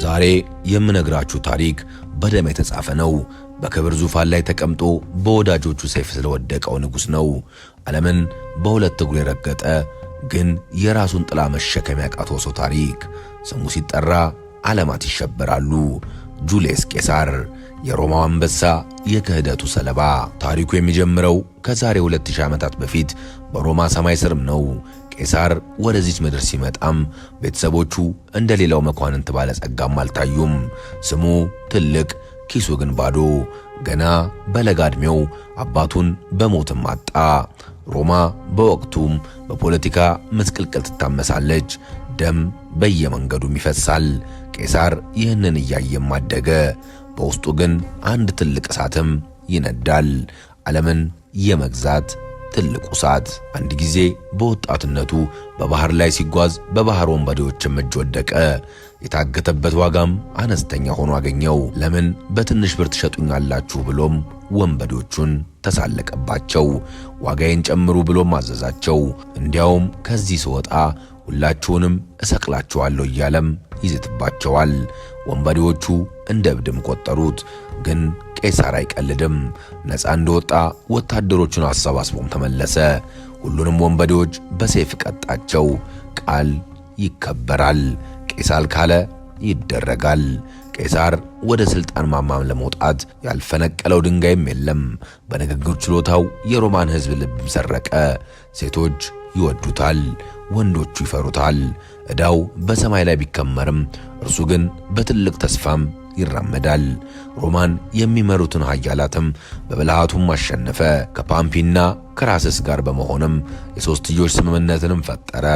ዛሬ የምነግራችሁ ታሪክ በደም የተጻፈ ነው። በክብር ዙፋን ላይ ተቀምጦ በወዳጆቹ ሰይፍ ስለወደቀው ንጉሥ ነው። ዓለምን በሁለት እግሩ የረገጠ ግን የራሱን ጥላ መሸከም ያቃተው ሰው ታሪክ። ስሙ ሲጠራ ዓለማት ይሸበራሉ። ጁልየስ ቄሳር፣ የሮማው አንበሳ፣ የክህደቱ ሰለባ። ታሪኩ የሚጀምረው ከዛሬ 2000 ዓመታት በፊት በሮማ ሰማይ ስርም ነው። ቄሳር ወደዚች ምድር ሲመጣም ቤተሰቦቹ እንደሌላው መኳንንት ባለጸጋም አልታዩም። ስሙ ትልቅ፣ ኪሱ ግን ባዶ። ገና በለጋ ዕድሜው አባቱን በሞትም አጣ። ሮማ በወቅቱም በፖለቲካ ምስቅልቅል ትታመሳለች። ደም በየመንገዱም ይፈሳል። ቄሳር ይህንን እያየም አደገ። በውስጡ ግን አንድ ትልቅ እሳትም ይነዳል። ዓለምን የመግዛት ትልቁ እሳት። አንድ ጊዜ በወጣትነቱ በባህር ላይ ሲጓዝ በባህር ወንበዴዎችም እጅ ወደቀ። የታገተበት ዋጋም አነስተኛ ሆኖ አገኘው። ለምን በትንሽ ብር ትሸጡኛላችሁ ብሎም ወንበዴዎቹን ተሳለቀባቸው። ዋጋዬን ጨምሩ ብሎም አዘዛቸው። እንዲያውም ከዚህ ስወጣ ሁላችሁንም እሰቅላችኋለሁ እያለም ይዝትባቸዋል። ወንበዴዎቹ እንደ እብድም ቆጠሩት። ግን ቄሳር አይቀልድም። ነፃ እንደወጣ ወታደሮቹን አሰባስቦም ተመለሰ። ሁሉንም ወንበዴዎች በሰይፍ ቀጣቸው። ቃል ይከበራል። ቄሳር ካለ ይደረጋል። ቄሳር ወደ ስልጣን ማማም ለመውጣት ያልፈነቀለው ድንጋይም የለም። በንግግር ችሎታው የሮማን ሕዝብ ልብም ሰረቀ። ሴቶች ይወዱታል፣ ወንዶቹ ይፈሩታል። ዕዳው በሰማይ ላይ ቢከመርም እርሱ ግን በትልቅ ተስፋም ይራመዳል። ሮማን የሚመሩትን ኃያላትም በብልሃቱም አሸነፈ። ከፓምፒና ከራስስ ጋር በመሆንም የሦስትዮሽ ስምምነትንም ፈጠረ።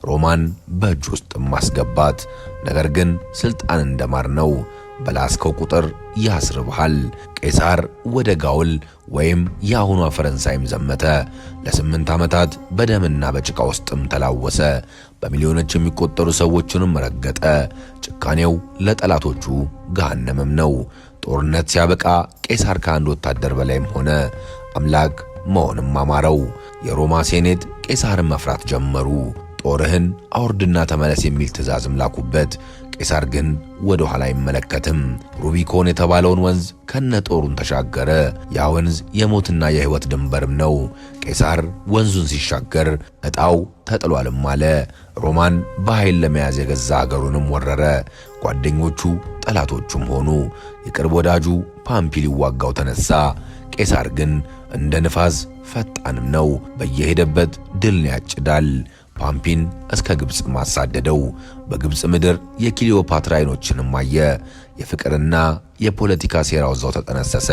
ሮማን በእጁ ውስጥም ማስገባት። ነገር ግን ስልጣን እንደማር ነው። በላስከው ቁጥር ያስርብሃል። ቄሳር ወደ ጋውል ወይም የአሁኗ ፈረንሳይም ዘመተ። ለ8 ዓመታት በደምና በጭቃ ውስጥም ተላወሰ። በሚሊዮኖች የሚቆጠሩ ሰዎችንም ረገጠ። ጭካኔው ለጠላቶቹ ገሃነምም ነው። ጦርነት ሲያበቃ ቄሳር ከአንድ ወታደር በላይም ሆነ። አምላክ መሆንም አማረው። የሮማ ሴኔት ቄሳርን መፍራት ጀመሩ። ጦርህን አውርድና ተመለስ የሚል ትእዛዝም ላኩበት። ቄሳር ግን ወደ ኋላ አይመለከትም። ሩቢኮን የተባለውን ወንዝ ከነጦሩን ተሻገረ። ያ ወንዝ የሞትና የሕይወት ድንበርም ነው። ቄሳር ወንዙን ሲሻገር ዕጣው ተጥሏልም አለ። ሮማን በኃይል ለመያዝ የገዛ አገሩንም ወረረ። ጓደኞቹ ጠላቶቹም ሆኑ። የቅርብ ወዳጁ ፓምፒ ሊዋጋው ተነሳ። ቄሳር ግን እንደ ንፋስ ፈጣንም ነው። በየሄደበት ድልን ያጭዳል። ፓምፒን እስከ ግብጽ ማሳደደው። በግብጽ ምድር የክሊዮፓትራ ዓይኖችንም አየ። የፍቅርና የፖለቲካ ሴራው እዛው ተጠነሰሰ።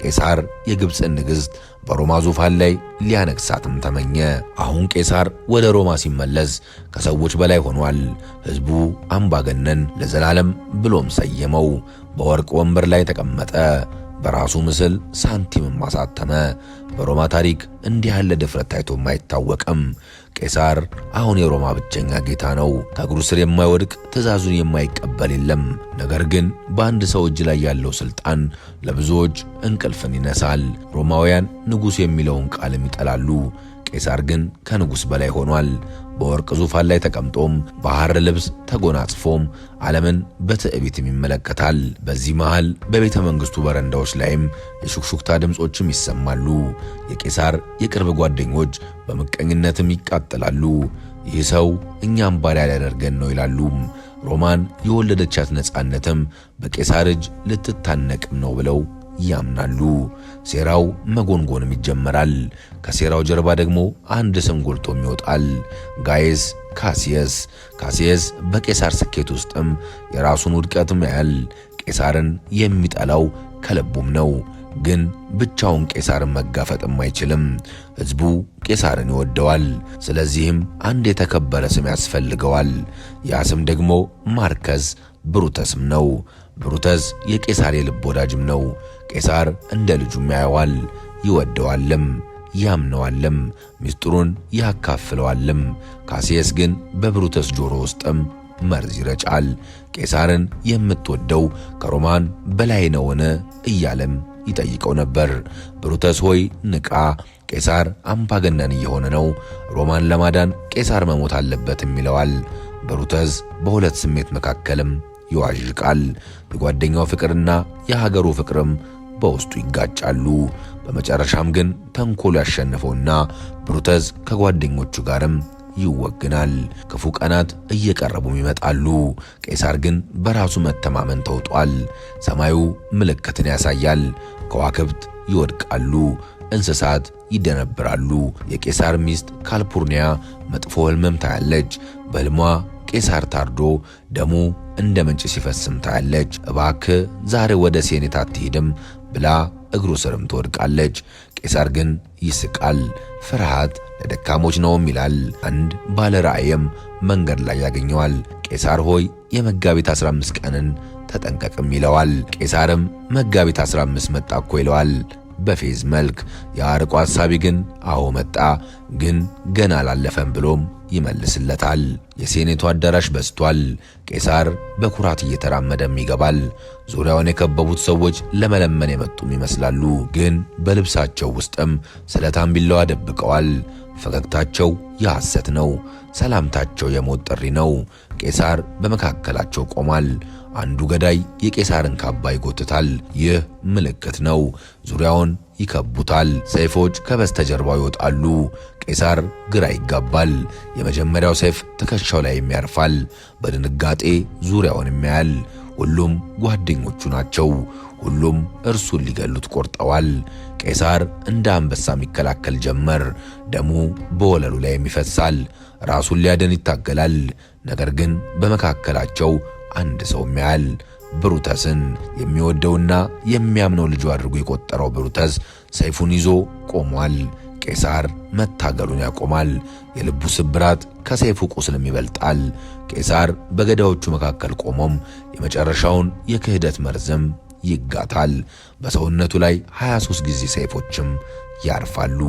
ቄሳር የግብጽን ንግሥት በሮማ ዙፋን ላይ ሊያነግሳትም ተመኘ። አሁን ቄሳር ወደ ሮማ ሲመለስ ከሰዎች በላይ ሆኗል። ሕዝቡ አምባገነን ለዘላለም ብሎም ሰየመው። በወርቅ ወንበር ላይ ተቀመጠ። በራሱ ምስል ሳንቲምም አሳተመ። በሮማ ታሪክ እንዲህ ያለ ድፍረት ታይቶም አይታወቅም። ቄሳር አሁን የሮማ ብቸኛ ጌታ ነው። ከእግሩ ስር የማይወድቅ ትእዛዙን የማይቀበል የለም። ነገር ግን በአንድ ሰው እጅ ላይ ያለው ስልጣን ለብዙዎች እንቅልፍን ይነሳል። ሮማውያን ንጉሥ የሚለውን ቃልም ይጠላሉ። ቄሳር ግን ከንጉሥ በላይ ሆኗል። በወርቅ ዙፋን ላይ ተቀምጦም በሐር ልብስ ተጎናጽፎም ዓለምን በትዕቢትም ይመለከታል። በዚህ መሃል በቤተ መንግሥቱ በረንዳዎች ላይም የሹክሹክታ ድምፆችም ይሰማሉ። የቄሳር የቅርብ ጓደኞች በምቀኝነትም ይቃጠላሉ። ይህ ሰው እኛም ባሪያ ሊያደርገን ነው ይላሉ። ሮማን የወለደቻት ነፃነትም በቄሳር እጅ ልትታነቅም ነው ብለው ያምናሉ። ሴራው መጎንጎንም ይጀመራል። ከሴራው ጀርባ ደግሞ አንድ ስም ጎልቶም ይወጣል። ጋይስ ካሲየስ። ካሲየስ በቄሳር ስኬት ውስጥም የራሱን ውድቀትም ያያል። ቄሳርን የሚጠላው ከልቡም ነው። ግን ብቻውን ቄሳርን መጋፈጥም አይችልም። ሕዝቡ ቄሳርን ይወደዋል። ስለዚህም አንድ የተከበረ ስም ያስፈልገዋል። ያ ስም ደግሞ ማርከስ ብሩተስም ነው። ብሩተስ የቄሳር የልብ ወዳጅም ነው። ቄሳር እንደ ልጁም ያየዋል፣ ይወደዋልም፣ ያምነዋልም፣ ምስጢሩን ያካፍለዋልም። ካሲየስ ግን በብሩተስ ጆሮ ውስጥም መርዝ ይረጫል። ቄሳርን የምትወደው ከሮማን በላይ ነውን እያለም ይጠይቀው ነበር። ብሩተስ ሆይ ንቃ፣ ቄሳር አምባገነን እየሆነ ነው። ሮማን ለማዳን ቄሳር መሞት አለበትም ይለዋል። ብሩተስ በሁለት ስሜት መካከልም ይዋዥቃል። የጓደኛው ፍቅርና የሀገሩ ፍቅርም በውስጡ ይጋጫሉ። በመጨረሻም ግን ተንኮሉ ያሸነፈውና ብሩተዝ ከጓደኞቹ ጋርም ይወግናል። ክፉ ቀናት እየቀረቡም ይመጣሉ። ቄሳር ግን በራሱ መተማመን ተውጧል። ሰማዩ ምልክትን ያሳያል። ከዋክብት ይወድቃሉ፣ እንስሳት ይደነብራሉ። የቄሳር ሚስት ካልፑርኒያ መጥፎ ሕልምም ታያለች። በሕልሟ ቄሳር ታርዶ ደሙ እንደ ምንጭ ሲፈስም ታያለች። እባክህ ዛሬ ወደ ሴኔት አትሄድም ብላ እግሩ ስርም ትወድቃለች። ቄሳር ግን ይስቃል። ፍርሃት ለደካሞች ነውም ይላል። አንድ ባለ ራእይም መንገድ ላይ ያገኘዋል። ቄሳር ሆይ የመጋቢት 15 ቀንን ተጠንቀቅም ይለዋል። ቄሳርም መጋቢት 15 መጣ እኮ ይለዋል በፌዝ መልክ። የአርቆ ሐሳቢ ግን አዎ መጣ፣ ግን ገና አላለፈም ብሎም ይመልስለታል። የሴኔቱ አዳራሽ በዝቷል። ቄሳር በኩራት እየተራመደም ይገባል። ዙሪያውን የከበቡት ሰዎች ለመለመን የመጡም ይመስላሉ፣ ግን በልብሳቸው ውስጥም ስለታም ቢላዋ ደብቀዋል። ፈገግታቸው የሐሰት ነው፣ ሰላምታቸው የሞት ጥሪ ነው። ቄሳር በመካከላቸው ቆሟል። አንዱ ገዳይ የቄሳርን ካባ ይጎትታል። ይህ ምልክት ነው። ዙሪያውን ይከቡታል። ሰይፎች ከበስተጀርባው ይወጣሉ። ቄሳር ግራ ይጋባል። የመጀመሪያው ሰይፍ ትከሻው ላይ ያርፋል። በድንጋጤ ዙሪያውን ያያል። ሁሉም ጓደኞቹ ናቸው። ሁሉም እርሱን ሊገሉት ቆርጠዋል። ቄሳር እንደ አንበሳ ይከላከል ጀመር። ደሙ በወለሉ ላይ ይፈሳል። ራሱን ሊያድን ይታገላል። ነገር ግን በመካከላቸው አንድ ሰው ያያል። ብሩተስን የሚወደውና የሚያምነው ልጁ አድርጎ የቆጠረው ብሩተስ ሰይፉን ይዞ ቆሟል። ቄሳር መታገሉን ያቆማል። የልቡ ስብራት ከሰይፉ ቁስልም ይበልጣል። ቄሳር በገዳዮቹ መካከል ቆሞም የመጨረሻውን የክህደት መርዝም ይጋታል። በሰውነቱ ላይ 23 ጊዜ ሰይፎችም ያርፋሉ።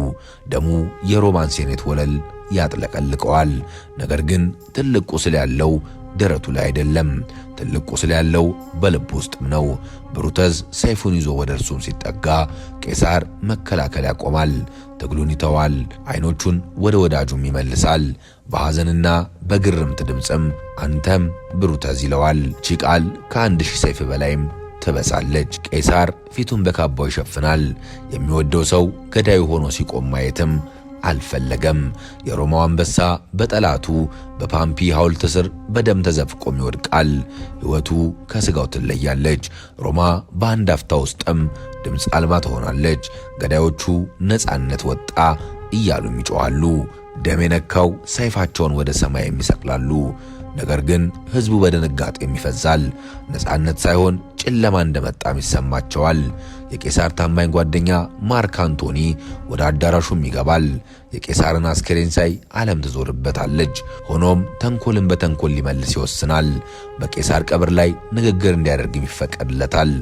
ደሙ የሮማን ሴኔት ወለል ያጥለቀልቀዋል። ነገር ግን ትልቅ ቁስል ያለው ደረቱ ላይ አይደለም። ትልቅ ቁስል ያለው በልብ ውስጥም ነው። ብሩተዝ ሰይፉን ይዞ ወደ እርሱም ሲጠጋ ቄሳር መከላከል ያቆማል። ትግሉን ይተዋል። አይኖቹን ወደ ወዳጁም ይመልሳል። በሐዘንና በግርምት ድምፅም አንተም ብሩተዝ ይለዋል። ቺ ቃል ከ1000 ሰይፍ በላይም ትበሳለች። ቄሳር ፊቱን በካባው ይሸፍናል። የሚወደው ሰው ገዳዩ ሆኖ ሲቆም ማየትም አልፈለገም። የሮማው አንበሳ በጠላቱ በፓምፒ ሐውልት ስር በደም ተዘፍቆም ይወድቃል። ሕይወቱ ከሥጋው ትለያለች። ሮማ በአንድ አፍታ ውስጥም ድምፅ አልባ ትሆናለች። ገዳዮቹ ነፃነት ወጣ እያሉም ይጮኻሉ። ደም የነካው ሰይፋቸውን ወደ ሰማይ የሚሰቅላሉ። ነገር ግን ሕዝቡ በድንጋጤም ይፈዛል። ነፃነት ሳይሆን ጨለማ እንደመጣም ይሰማቸዋል። የቄሳር ታማኝ ጓደኛ ማርክ አንቶኒ ወደ አዳራሹም ይገባል። የቄሳርን አስከሬን ሳይ ዓለም ትዞርበታለች። ሆኖም ተንኮልን በተንኮል ሊመልስ ይወስናል። በቄሳር ቀብር ላይ ንግግር እንዲያደርግም ይፈቀድለታል።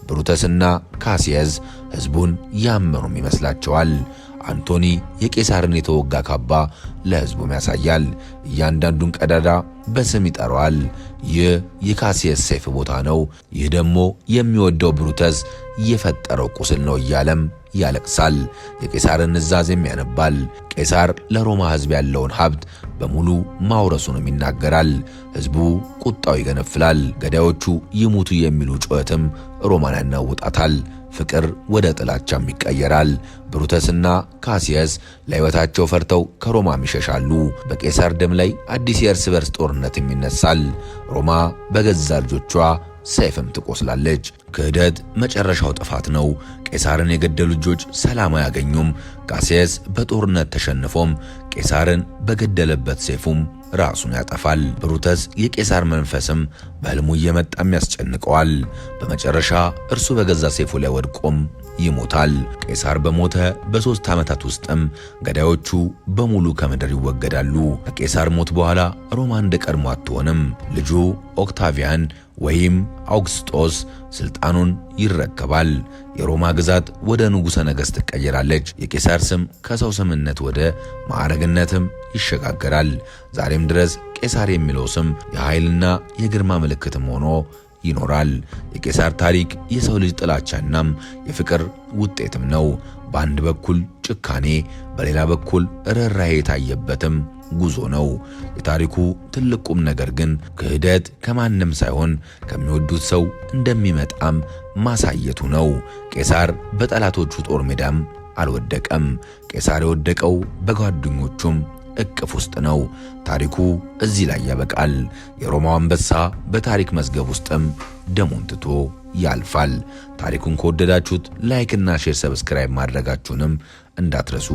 ብሩተስና ካሲየስ ሕዝቡን ያመኑም ይመስላቸዋል። አንቶኒ የቄሳርን የተወጋ ካባ ለሕዝቡም ያሳያል። እያንዳንዱን ቀዳዳ በስም ይጠራዋል። ይህ የካሲየስ ሰይፍ ቦታ ነው፣ ይህ ደግሞ የሚወደው ብሩተስ የፈጠረው ቁስል ነው እያለም ያለቅሳል። የቄሳርን ንዛዜም ያነባል። ቄሳር ለሮማ ሕዝብ ያለውን ሀብት በሙሉ ማውረሱንም ይናገራል። ሕዝቡ ቁጣው ይገነፍላል። ገዳዮቹ ይሙቱ የሚሉ ጩኸትም ሮማን ያናውጣታል። ፍቅር ወደ ጥላቻም ይቀየራል። ብሩተስና ካሲየስ ለሕይወታቸው ፈርተው ከሮማም ይሸሻሉ። በቄሳር ደም ላይ አዲስ የእርስ በርስ ጦርነትም ይነሳል። ሮማ በገዛ ልጆቿ ሰይፍም ትቆስላለች። ክህደት መጨረሻው ጥፋት ነው። ቄሳርን የገደሉ ልጆች ሰላም አያገኙም። ካሲየስ በጦርነት ተሸንፎም ቄሳርን በገደለበት ሰይፉም ራሱን ያጠፋል። ብሩተስ የቄሳር መንፈስም በሕልሙ እየመጣም ያስጨንቀዋል። በመጨረሻ እርሱ በገዛ ሰይፉ ላይ ወድቆም ይሞታል። ቄሳር በሞተ በ3 ዓመታት ውስጥም ገዳዮቹ በሙሉ ከምድር ይወገዳሉ። ከቄሳር ሞት በኋላ ሮማ እንደ ቀድሞ አትሆንም። ልጁ ኦክታቪያን ወይም አውግስጦስ ስልጣኑን ይረከባል። የሮማ ግዛት ወደ ንጉሠ ነገሥት ትቀየራለች። የቄሳር ስም ከሰው ስምነት ወደ ማዕረግነትም ይሸጋገራል። ዛሬም ድረስ ቄሳር የሚለው ስም የኃይልና የግርማ ምልክትም ሆኖ ይኖራል። የቄሳር ታሪክ የሰው ልጅ ጥላቻናም የፍቅር ውጤትም ነው። በአንድ በኩል ጭካኔ፣ በሌላ በኩል ርኅራኄ የታየበትም ጉዞ ነው። የታሪኩ ትልቅ ቁም ነገር ግን ክህደት ከማንም ሳይሆን ከሚወዱት ሰው እንደሚመጣም ማሳየቱ ነው። ቄሳር በጠላቶቹ ጦር ሜዳም አልወደቀም። ቄሳር የወደቀው በጓደኞቹም እቅፍ ውስጥ ነው። ታሪኩ እዚህ ላይ ያበቃል። የሮማው አንበሳ በታሪክ መዝገብ ውስጥም ደሙን ትቶ ያልፋል። ታሪኩን ከወደዳችሁት ላይክ እና ሼር፣ ሰብስክራይብ ማድረጋችሁንም እንዳትረሱ።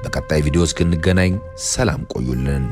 በቀጣይ ቪዲዮ እስክንገናኝ ሰላም ቆዩልን።